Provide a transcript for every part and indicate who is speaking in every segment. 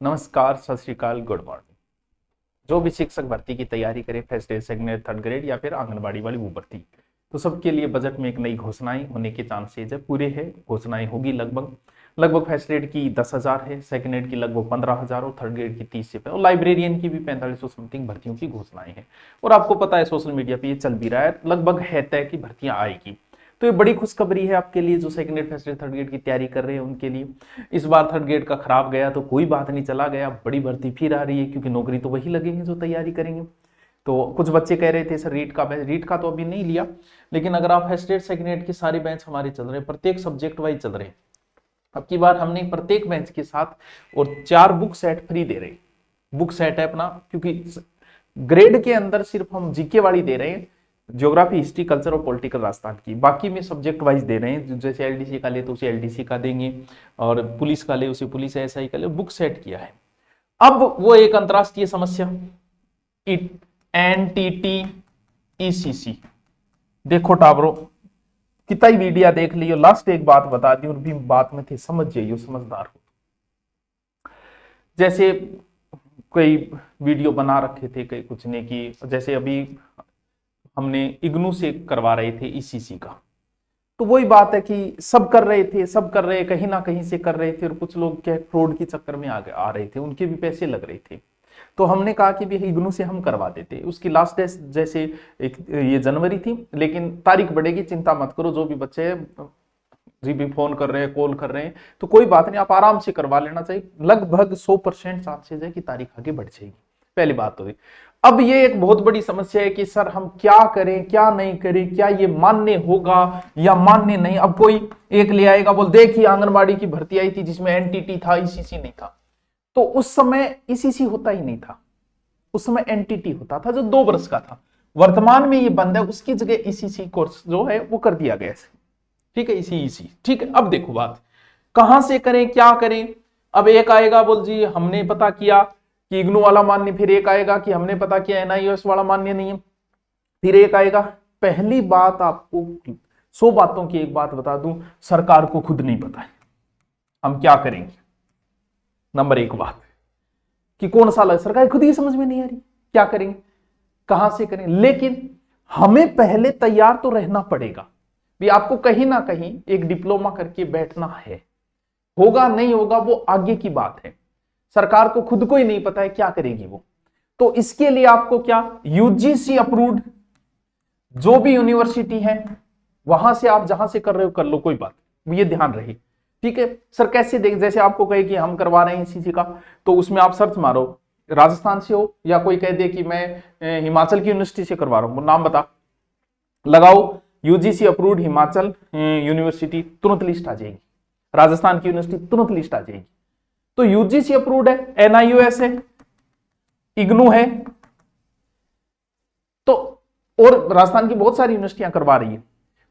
Speaker 1: नमस्कार, सत श्री अकाल, गुड मॉर्निंग। जो भी शिक्षक भर्ती की तैयारी करे, first grade, second grade, third grade या फिर आंगनबाड़ी वाली वो भर्ती, तो सबके लिए बजट में एक नई घोषणाएं होने के चांसेज है, पूरे है। घोषणाएं होगी लगभग फर्स्ट ग्रेड की 10,000 है, सेकंड ग्रेड की लगभग 15,000 और थर्ड ग्रेड की 30 से, और लाइब्रेरियन की भी 4500 समथिंग भर्तियों की घोषणाएं हैं। और आपको पता है सोशल मीडिया पे ये चल भी रहा है, लगभग है तय की भर्तियां आएगी। तो ये बड़ी खुशखबरी है आपके लिए जो second grade, first grade, third grade की तैयारी कर रहे हैं उनके लिए। इस बार थर्ड ग्रेड का खराब गया तो कोई बात नहीं, चला गया, बड़ी भर्ती फिर आ रही है, क्योंकि नौकरी तो वही लगेंगे जो तैयारी करेंगे। तो कुछ बच्चे कह रहे थे सर रीट का तो अभी नहीं लिया, लेकिन अगर आप फर्स्ट ग्रेड सेकंड ग्रेड के सारे बेंच हमारे चल रहे हैं, प्रत्येक सब्जेक्ट वाइज चल रहे हैं। अब की बार हमने प्रत्येक बेंच के साथ और 4 बुक सेट फ्री दे रहे हैं। बुक सेट है अपना, क्योंकि ग्रेड के अंदर सिर्फ हम जीके वाली दे रहे हैं, ज्योग्राफी, हिस्ट्री, कल्चर और पॉलिटिकल राजस्थान की, बाकी में सब्जेक्ट वाइज दे रहे हैं। जैसे एलडीसी का ले तो उसे एलडीसी का देंगे, और पुलिस का ले उसे पुलिस, एसआई का ले, बुक सेट किया है। अब वो एक अंतरराष्ट्रीय समस्या एनटीटी ईसीसी, देखो टाबरो कितना ही वीडियो देख लियो, लास्ट एक बात बता दी और भी बात में थे, समझ जाइयो, समझदार हो। जैसे कोई वीडियो बना रखे थे, कई कुछ ने की, जैसे अभी हमने इग्नू से करवा रहे थे ईसीसी का, तो वही बात है कि सब कर रहे, कहीं ना कहीं से कर रहे थे, और कुछ लोग क्या फ्रॉड के चक्कर में आगे आ रहे थे, उनके भी पैसे लग रहे थे। तो हमने कहा कि भी इग्नू से हम करवा देते। उसकी लास्ट डेट जैसे ये जनवरी थी, लेकिन तारीख बढ़ेगी, चिंता मत करो। जो भी बच्चे जी भी फोन कर रहे हैं, कॉल कर रहे हैं, तो कोई बात नहीं, आप आराम से करवा लेना चाहिए। लगभग 100% चांसेस है कि तारीख आगे बढ़ जाएगी। पहली बात तो अब ये एक बहुत बड़ी समस्या है कि सर हम क्या करें, क्या नहीं करें, क्या ये मान्य होगा या मान्य नहीं। अब कोई एक ले आएगा, बोल देखिए आंगनबाड़ी की भर्ती आई थी जिसमें एनटीटी था, ईसीसी नहीं था। तो उस समय ईसीसी होता ही नहीं था, उस समय एनटीटी होता था जो 2 वर्ष का था। वर्तमान में ये बंद है, उसकी जगह ईसीसी कोर्स जो है वो कर दिया गया, ठीक है, इसी ठीक है। अब देखो बात कहां से करें, क्या करें। अब एक आएगा बोल जी हमने पता किया कि इग्नू वाला मान्य, फिर एक आएगा कि हमने पता किया एनआईओएस वाला मान्य नहीं है, फिर एक आएगा। पहली बात आपको 100 बातों की एक बात बता दूं, सरकार को खुद नहीं पता है हम क्या करेंगे। नंबर 1 बात कि कौन सा लग, सरकार खुद ही समझ में नहीं आ रही क्या करेंगे, कहां से करें। लेकिन हमें पहले तैयार तो रहना पड़ेगा भी, आपको कहीं ना कहीं एक डिप्लोमा करके बैठना है। होगा नहीं होगा वो आगे की बात है, सरकार को खुद को ही नहीं पता है क्या करेगी वो। तो इसके लिए आपको क्या, यूजीसी अप्रूव्ड जो भी यूनिवर्सिटी है वहां से आप जहां से कर रहे हो कर लो, कोई बात, ये ध्यान रहे, ठीक है। सर कैसे देख, जैसे आपको कहे कि हम करवा रहे हैं इसी का, तो उसमें आप सर्च मारो राजस्थान से हो, या कोई कह दे कि मैं हिमाचल की यूनिवर्सिटी से करवा रहा हूं, नाम बता, लगाओ यूजीसी अप्रूव्ड हिमाचल यूनिवर्सिटी, तुरंत लिस्ट आ जाएगी। राजस्थान की यूनिवर्सिटी तुरंत लिस्ट आ जाएगी। तो यूजीसी अप्रूव्ड है, एनआईओएस है, इग्नू है, तो और राजस्थान की बहुत सारी यूनिवर्सिटियां करवा रही है,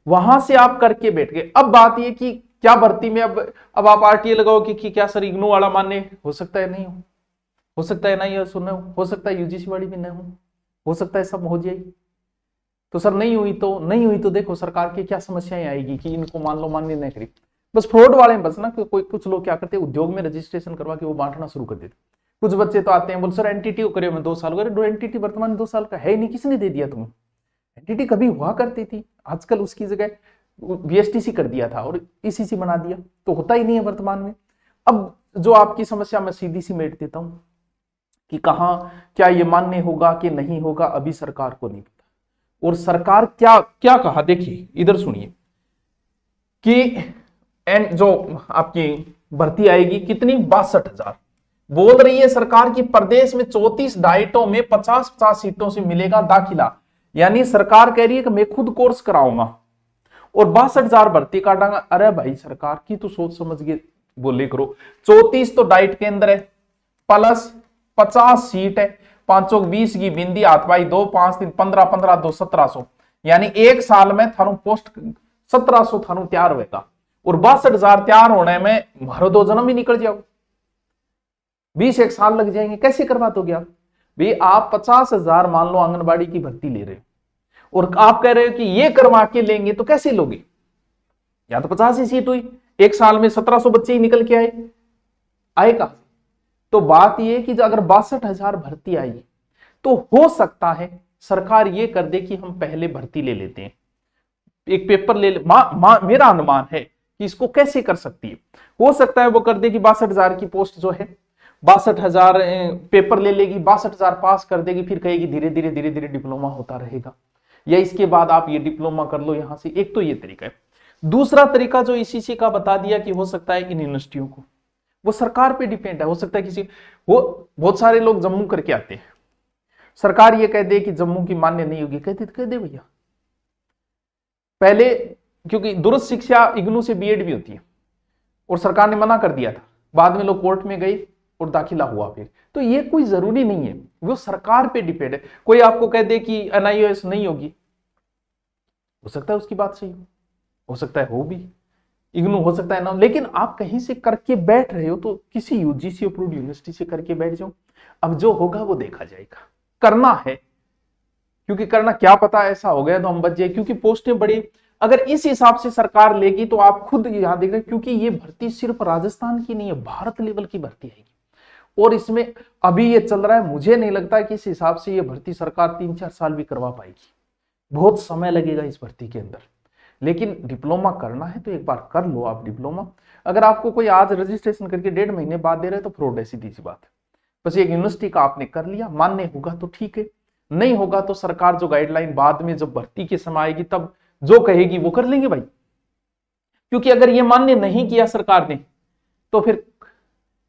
Speaker 1: वहां से आप करके बैठ गए। अब बात ये कि क्या भर्ती में अब आप आरटीए लगाओ कि क्या सर इग्नू वाला मान्य हो सकता है, नहीं हो सकता है, एनआईओएस हो सकता है यूजीसी वाली भी नहीं हो सकता है सब हो जाएगी। तो सर नहीं हुई तो देखो सरकार की क्या समस्याएं आएगी कि इनको मान लो मान्य नहीं करी। बस फ्रॉड वाले बस ना, कोई कुछ लोग क्या करते हैं, उद्योग में रजिस्ट्रेशन करवा के वो बांटना शुरू कर देते। कुछ बच्चे तो आते हैं बोल सर एनटीटी को करे मैं 2 साल, अरे एनटीटी वर्तमान 2 साल का है ही नहीं, किसने दे दिया तुम्हें। एनटीटी कभी हुआ करती थी, आजकल उसकी जगह बीएसटीसी कर दिया था और ईसीसी बना दिया, तो होता ही नहीं है वर्तमान में। अब जो आपकी समस्या मैं सीधी सी मेट देता हूं कि कहां क्या ये मान्य होगा कि नहीं होगा, अभी सरकार को नहीं पता। और सरकार क्या क्या कहा, देखिए इधर सुनिए कि जो आपकी भर्ती आएगी कितनी, 62,000 बोल रही है सरकार की। प्रदेश में 34 डाइटों में 50-50 सीटों से मिलेगा दाखिला, यानी सरकार कह रही है कि मैं खुद कोर्स कराऊंगा और 62,000 भर्ती काटांगा। अरे भाई सरकार की तो सोच समझ के बोले करो। 34 तो डाइट के अंदर है, प्लस 50 सीट है, 520 की बिंदी हाथ भाई 2 5 3 15 15 2 1700, यानी एक साल में थानू पोस्ट 1700 थानू तैयार होगा। और 62,000 तैयार होने में मारो 2 जन्म ही निकल जाओ, 20-1 साल लग जाएंगे। कैसे करवा दोगे आप भाई, आप 50,000 मान लो आंगनबाड़ी की भर्ती ले रहे हो और आप कह रहे हो कि ये करवा के लेंगे, तो कैसे लोगे। या तो 50 ही सीट हुई, एक साल में 1700 बच्चे ही निकल के आए कहां। तो बात यह कि अगर 62,000 भर्ती आई तो हो सकता है सरकार ये कर दे कि हम पहले भर्ती ले लेते हैं, एक पेपर ले ले। मेरा अनुमान है कि इसको कैसे कर सकती है, हो सकता है वो कर दे कि 62,000 की पोस्ट जो है 62,000 पेपर ले लेगी, 62,000 पास कर देगी, फिर कहेगी धीरे धीरे धीरे धीरे डिप्लोमा होता रहेगा, या इसके बाद आप ये डिप्लोमा कर लो यहां से। एक तो ये तरीका है। दूसरा तरीका जो ईसीसी का बता दिया कि हो सकता है इन यूनिवर्सिटियों को, वो सरकार पे डिपेंड है, हो सकता है किसी, वो बहुत सारे लोग जम्मू करके आते हैं, सरकार ये कह दे कि जम्मू की मान्य नहीं होगी, कह दे भैया। पहले क्योंकि दूरस्थ शिक्षा इग्नू से बीएड भी होती है और सरकार ने मना कर दिया था, बाद में लोग कोर्ट में गए और दाखिला हुआ फिर। तो ये कोई जरूरी नहीं है, वो सरकार पे डिपेंड है। कोई आपको कह दे कि एनआईओएस नहीं होगी, हो सकता है उसकी बात सही हो सकता है हो भी, इग्नू हो सकता है ना, लेकिन आप कहीं से करके बैठ रहे हो तो किसी यूजीसी अप्रूव्ड यूनिवर्सिटी से करके बैठ जाओ। अब जो होगा वो देखा जाएगा, करना है, क्योंकि करना, क्या पता ऐसा हो गया तो हम बच जाए, क्योंकि पोस्टें बड़ी, अगर इस हिसाब से सरकार लेगी तो आप खुद यहां देख रहे, क्योंकि ये भर्ती सिर्फ राजस्थान की नहीं है, भारत लेवल की भर्ती आएगी। और इसमें अभी ये चल रहा है, मुझे नहीं लगता कि इस हिसाब से ये भर्ती सरकार 3-4 साल भी करवा पाएगी, बहुत समय लगेगा इस भर्ती के अंदर। लेकिन डिप्लोमा करना है तो एक बार कर लो आप डिप्लोमा। अगर आपको कोई आज रजिस्ट्रेशन करके 1.5 महीने बाद दे रहे हैं तो फ्रॉड है, सीधी सी बात है। बस एक यूनिवर्सिटी का आपने कर लिया, मान्य होगा तो ठीक है, नहीं होगा तो सरकार जो गाइडलाइन बाद में जब भर्ती के समय आएगी तब जो कहेगी वो कर लेंगे भाई। क्योंकि अगर ये मान्य नहीं किया सरकार ने तो फिर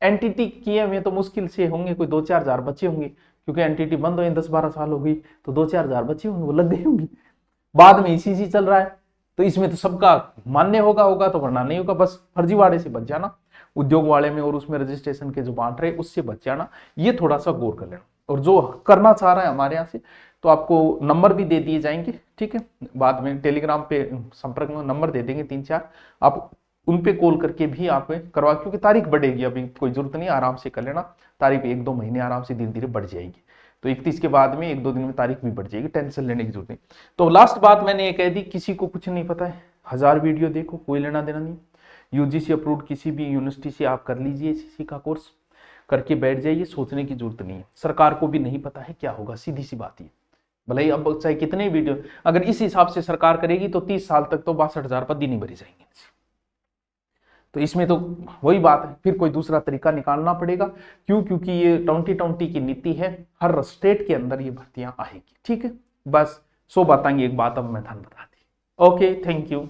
Speaker 1: एनटीटी किए हुए तो मुश्किल से होंगे, कोई 2-4 हजार बच्चे होंगे, क्योंकि एनटीटी बंद हुए 10-12 साल हो गई, तो 2-4 हजार बच्चे होंगे, वो लग गए होंगे। बाद में ईसीसी चल रहा है तो इसमें तो सबका मान्य होगा तो वरना नहीं होगा। बस फर्जीवाड़े से बच जाना, उद्योग वाले में और उसमें रजिस्ट्रेशन के जो बांट रहे उससे बच जाना, ये थोड़ा सा गौर कर लेना। और जो करना चाह रहा है हमारे यहाँ से तो आपको नंबर भी दे दिए जाएंगे, ठीक है, बाद में टेलीग्राम पे संपर्क में नंबर दे देंगे 3-4, आप उन पे कॉल करके भी आप करवा, क्योंकि तारीख बढ़ेगी, अभी कोई जरूरत नहीं, आराम से कर लेना, तारीख 1-2 महीने आराम से धीरे धीरे बढ़ जाएगी, तो 31 के बाद में 1-2 दिन में तारीख भी बढ़ जाएगी, टेंशन लेने की जरूरत नहीं। तो लास्ट बात मैंने ये कह दी, किसी को कुछ नहीं पता है, 1000 वीडियो देखो, कोई लेना देना नहीं। यूजीसी अप्रूव्ड किसी भी यूनिवर्सिटी से आप कर लीजिए सीसी का कोर्स, करके बैठ जाइए, सोचने की जरूरत नहीं है। सरकार को भी नहीं पता है क्या होगा, सीधी सी बात है। भले ही अब चाहे कितने वीडियो, अगर इस हिसाब से सरकार करेगी तो 30 साल तक तो 62,000 पद ही नहीं भरे जाएंगे। तो इसमें तो वही बात है, फिर कोई दूसरा तरीका निकालना पड़ेगा। क्यों? क्योंकि ये 2020 की नीति है, हर स्टेट के अंदर ये भर्तियां आएगी, ठीक है। बस 100 बातें एक बात अब मैं बता दी। Okay, thank you.